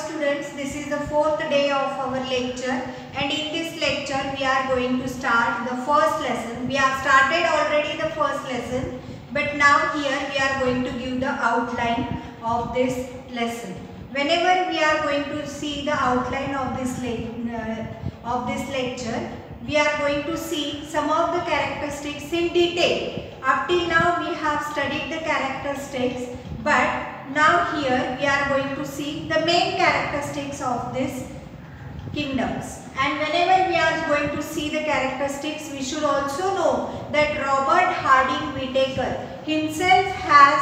students, this is the fourth day of our lecture, and in this lecture we are going to start the first lesson. We have started already the first lesson, but now here we are going to give the outline of this lesson. Whenever we are going to see the outline of this lecture, we are going to see some of the characteristics in detail. Up till now we have studied the characteristics, but now here we are going to see the main characteristics of these kingdoms. And whenever we are going to see the characteristics, we should also know that Robert Harding Whittaker himself has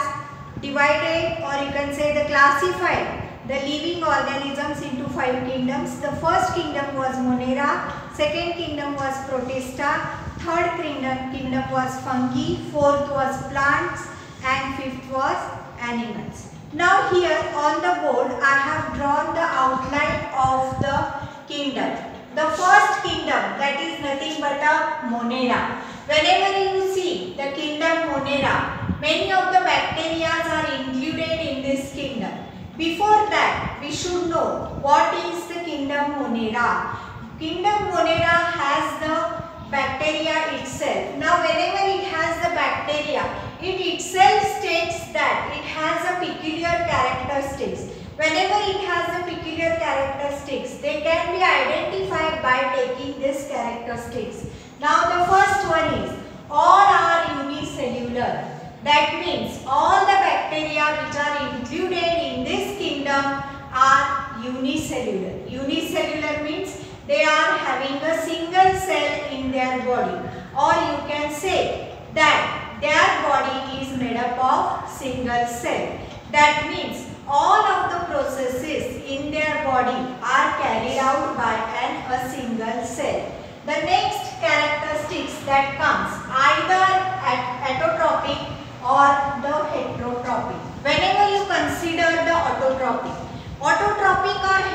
divided, or you can say the classified, the living organisms into 5 kingdoms. The first kingdom was Monera, second kingdom was Protista, third kingdom was fungi, fourth was plants, and fifth was animals. Now here on the board I have drawn the outline of the kingdom. The first kingdom, that is nothing but a Monera. Whenever you see the kingdom Monera, many of the bacteria are included in this kingdom. Before that, we should know what is the kingdom Monera. Kingdom Monera has the bacteria itself. Now whenever it has the bacteria, it itself states that it has a peculiar characteristics. Whenever it has the peculiar characteristics, they can be identified by taking these characteristics. Now the first one is, all are unicellular. That means all the bacteria which are included in this kingdom are unicellular. Unicellular means they are having a single cell in their body, or you can say that their body is made up of single cell. That means all of the processes in their body are carried out by a single cell. The next characteristics that comes either autotrophic or the heterotrophic. Whenever you consider the autotrophic or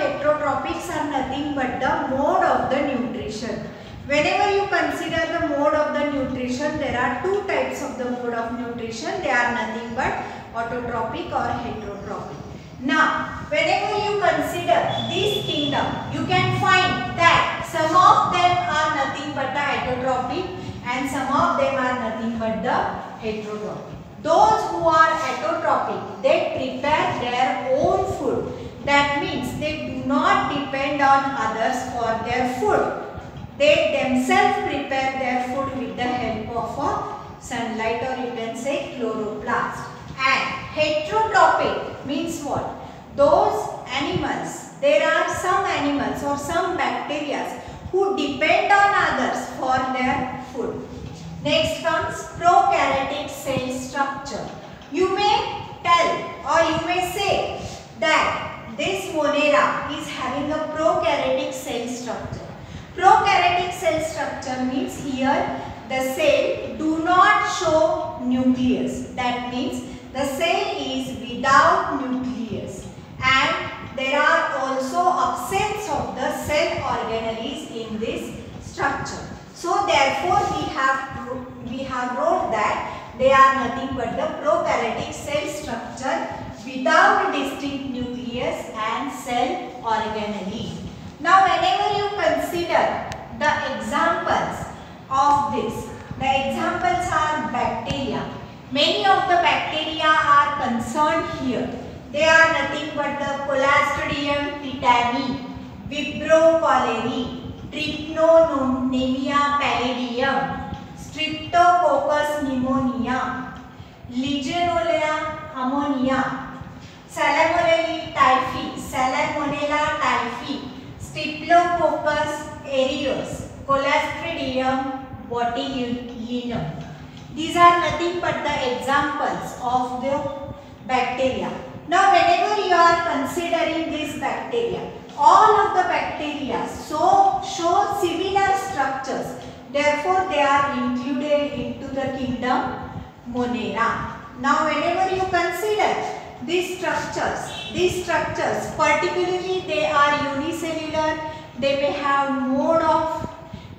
heterotrophics are nothing but the mode of the nutrition. Whenever you consider the mode of the nutrition, there are two types of the mode of nutrition. They are nothing but autotrophic or heterotrophic. Now, whenever you consider this kingdom, you can find that some of them are nothing but the autotrophic and some of them are nothing but the heterotrophic. Those who are autotrophic, they prepare their own food. That means they do not depend on others for their food. They themselves prepare their food with the help of a sunlight, or you can say chloroplast. And heterotrophic means what? Those animals, there are some animals or some bacteria who depend on others for their food. Next comes prokaryotic cell structure. You may tell, or you may say that this Monera is having a prokaryotic cell structure. Prokaryotic cell structure means here the cell do not show nucleus. That means the cell is without nucleus, and there are also absence of the cell organelles in this structure. So therefore we have wrote that they are nothing but the prokaryotic cell structure without distinct nucleus and cell organelles. Now whenever you consider the examples of this, the examples are bacteria. Many of the bacteria are concerned here. They are nothing but the Clostridium tetani, Vibrio cholerae, Trichomonas pallidum, Streptococcus pneumoniae, Legionella pneumonia, Salmonella typhi, Staphylococcus aureus, Clostridium botulinum. These are nothing but the examples of the bacteria. Now whenever you are considering this bacteria, all of the bacteria show similar structures. Therefore they are included into the kingdom Monera. Now whenever you consider these structures particularly they are unicellular, they may have mode of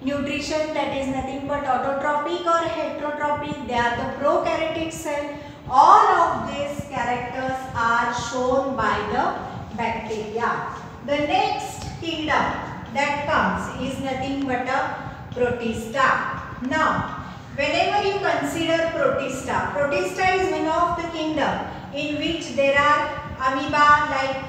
nutrition that is nothing but autotrophic or heterotrophic, they are the prokaryotic cell. All of these characters are shown by the bacteria. The next kingdom that comes is nothing but a protista. Now, whenever you consider protista, protista is one of the kingdom in which there are amoeba-like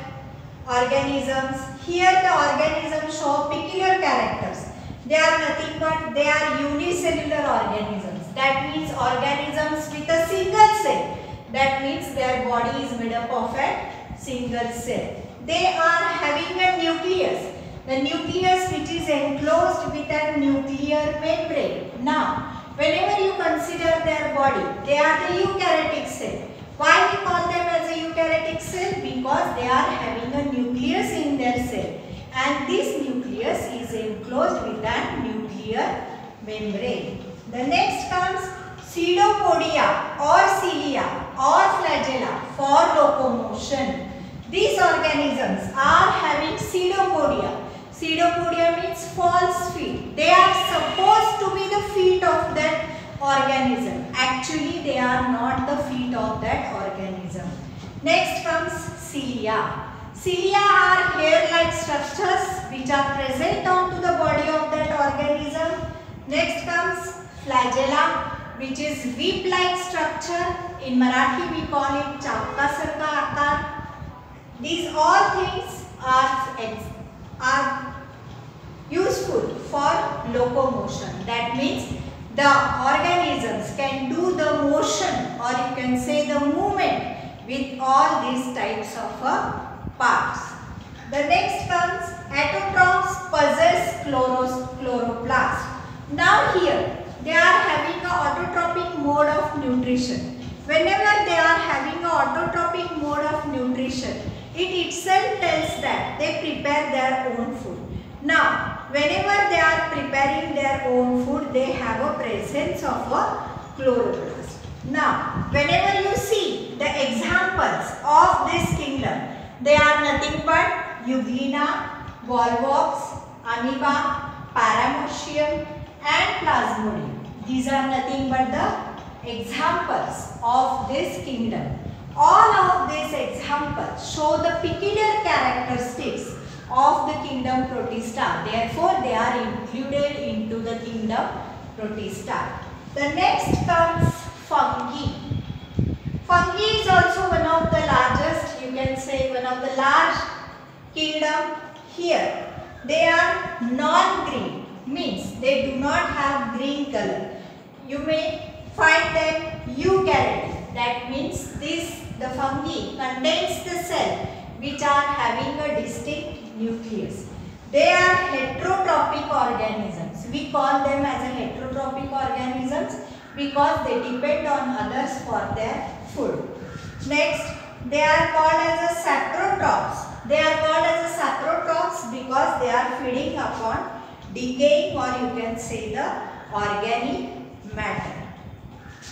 organisms. Here the organisms show peculiar characters. They are nothing but they are unicellular organisms. That means organisms with a single cell. That means their body is made up of a single cell. They are having a nucleus. The nucleus which is enclosed with a nuclear membrane. Now, whenever you consider their body, they are the eukaryotic cell. Why we call them as a eukaryotic cell? Because they are having a nucleus in their cell. And this nucleus is enclosed with a nuclear membrane. The next comes pseudopodia or cilia or flagella for locomotion. These organisms are having pseudopodia. Pseudopodia means false feet. They are supposed to be the feet of that organism. Actually, they are not the feet of that organism. Next comes cilia. Cilia are hair-like structures which are present onto the body of that organism. Next comes flagella, which is whip-like structure. In Marathi we call it chapka sarka akar. These all things are useful for locomotion. That means the organisms can do the motion, or you can say the movement, with all these types of parts. The next comes autotrophs possess chloroplast. Now here they are having a autotrophic mode of nutrition. Whenever they are having a autotrophic mode of nutrition, it itself tells that they prepare their own food. Now, whenever they are preparing their own food, they have a presence of a chloroplast. Now, whenever you see the examples of this kingdom, they are nothing but Euglena, Volvox, Amoeba, Paramecium and Plasmodium. These are nothing but the examples of this kingdom. All of these examples show the peculiar characteristics of the kingdom Protista. Therefore, they are included into the kingdom Protista. The next comes fungi. Fungi is also one of the largest, you can say one of the large kingdom here. They are non-green, means they do not have green color. You may find them eukaryotic. That means the fungi contains the cell which are having a distinct nucleus. They are heterotrophic organisms. We call them as a heterotrophic organisms because they depend on others for their food. Next, they are called as a saprotrophs. They are called as a saprotrophs because they are feeding upon decaying, or you can say the organic matter.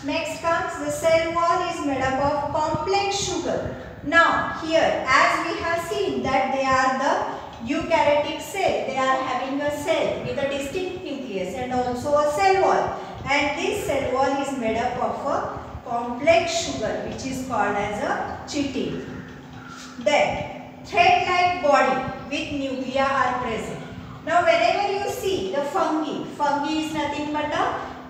Next comes the cell wall is made up of complex sugar. Now here, as we have seen that they are the eukaryotic cell, they are having a cell with a distinct nucleus and also a cell wall. And this cell wall is made up of a complex sugar which is called as a chitin. Then thread-like body with nuclei are present. Now whenever you see the fungi is nothing but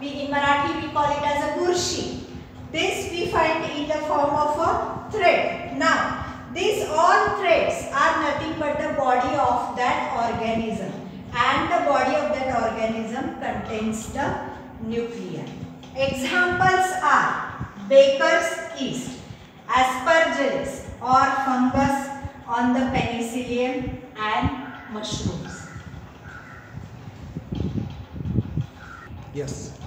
in Marathi we call it as a burshi. This we find in the form of a thread. Now these all threads are nothing but the body of that organism, and the body of that organism contains the nuclei. Examples are Baker's yeast, aspergillus or fungus on the penicillium and mushrooms. Yes.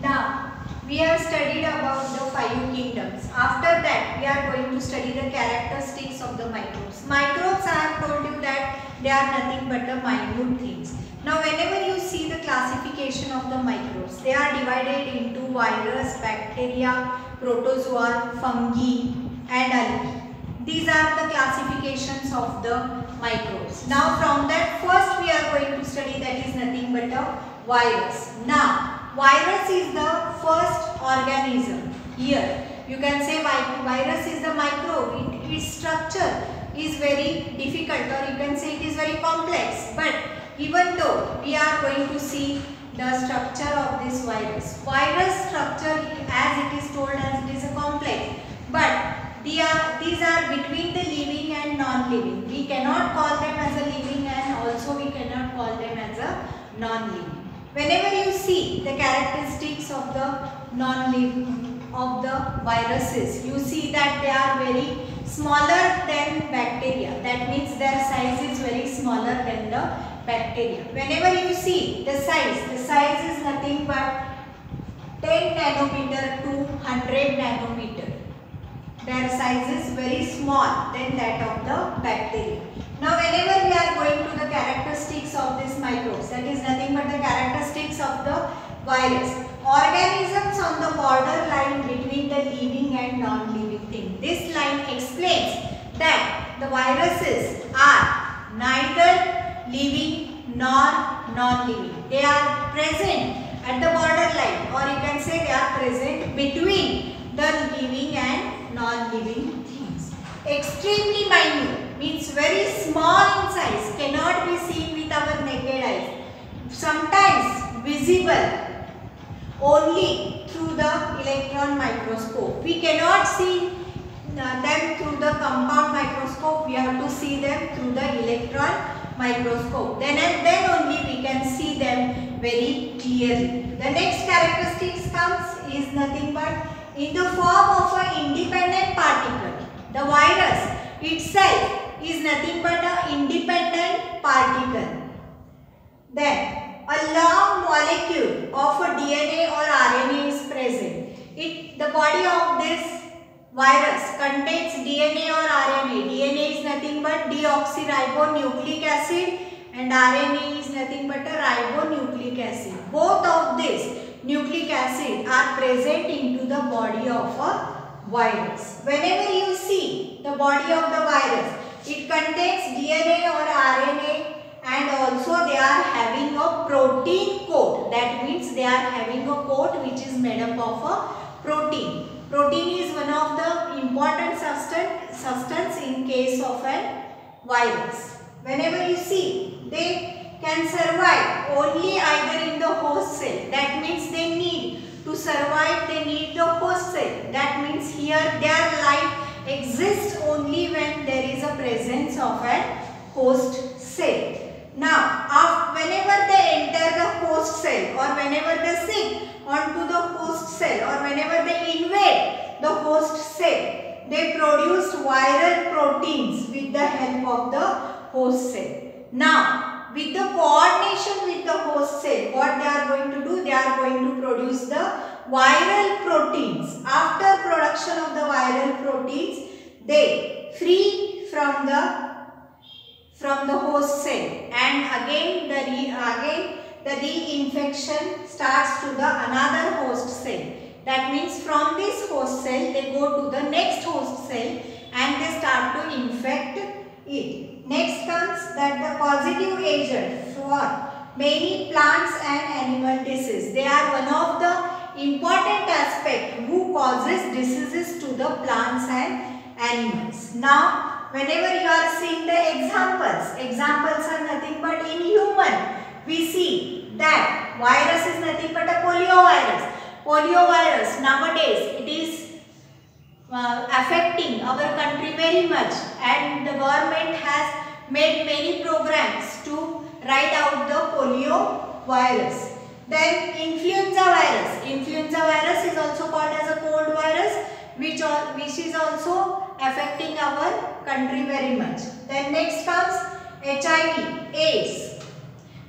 Now, we have studied about the 5 kingdoms. After that, we are going to study the characteristics of the microbes. Microbes, I have told you that they are nothing but the minute things. Now, whenever you see the classification of the microbes, they are divided into virus, bacteria, protozoa, fungi and algae. These are the classifications of the microbes. Now, from that, first we are going to study that is nothing but a virus. Now, virus is the first organism. Here, you can say virus is the microbe. its structure is very difficult, or you can say it is very complex. But even though we are going to see the structure of this virus. Virus structure, as it is told, as it is a complex, but these are between the living and non-living. We cannot call them as a living, and also we cannot call them as a non-living. Whenever you see the characteristics of the non-living of the viruses, you see that they are very smaller than bacteria. That means their size is very smaller than the bacteria. Whenever you see the size is nothing but 10 nanometer to 100 nanometer. Their size is very small than that of the bacteria. Now whenever we are going to the characteristics of these microbes, that is nothing but the characteristics of the virus. Organisms on the border line between the living and non-living thing. This line explains that the viruses are neither living nor non-living. They are present at the border line, or you can say they are present between the living and non-living things. Extremely minute means very small in size, cannot be seen with our naked eyes. Sometimes visible only through the electron microscope. We cannot see them through the compound microscope. We have to see them through the electron microscope. Then and then only we can see them very clearly. The next characteristics comes is nothing but in the form of an independent particle. The virus itself is nothing but an independent particle. Then a long molecule of a DNA or RNA is present. The body of this virus contains DNA or RNA. DNA is nothing but deoxyribonucleic acid and RNA is nothing but a ribonucleic acid. Both of these nucleic acid are present into the body of a virus. Whenever you see the body of the virus, it contains DNA or RNA, and also they are having a protein coat. That means they are having a coat which is made up of a protein. Protein is one of the important substance in case of a virus. Whenever you see, they can survive only either in the host cell. That means they need to survive, they need the host cell. That means here their life exists only when there is a presence of a host cell. Now, whenever they enter the host cell, or whenever they sit onto the host cell, or whenever they invade the host cell, they produce viral proteins with the help of the host cell. Now, with the coordination with the host cell, what they are going to do? They are going to produce the viral proteins. After production of the viral proteins, they free from the host cell, and again the reinfection starts to the another host cell. That means from this host cell they go to the next host cell and they start to infect it. Next comes that the causative agent for many plants and animal diseases. They are one of the important aspects who causes diseases to the plants and animals. Now, whenever you are seeing the examples are nothing but in human. We see that virus is nothing but a poliovirus. Poliovirus nowadays it is affecting our country very much, and the government has made many programs to ride out the polio virus. Then influenza virus. Influenza virus is also called as a cold virus, which is also affecting our country very much. Then next comes HIV, AIDS,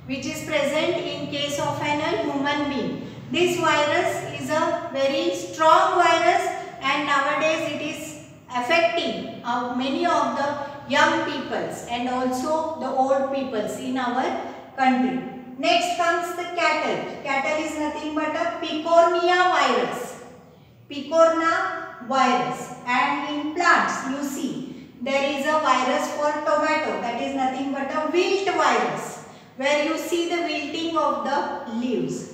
which is present in case of a human being. This virus is a very strong virus, and nowadays it is affecting many of the young peoples and also the old peoples in our country. Next comes the cattle. Cattle is nothing but a picornia virus. Picorna virus. And in plants you see there is a virus for tomato, that is nothing but a wilt virus, where you see the wilting of the leaves.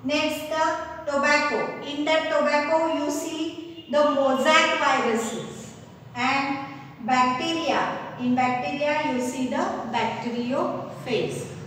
Next, the tobacco. In that tobacco you see the mosaic viruses, and bacteria. In bacteria you see the bacteriophage.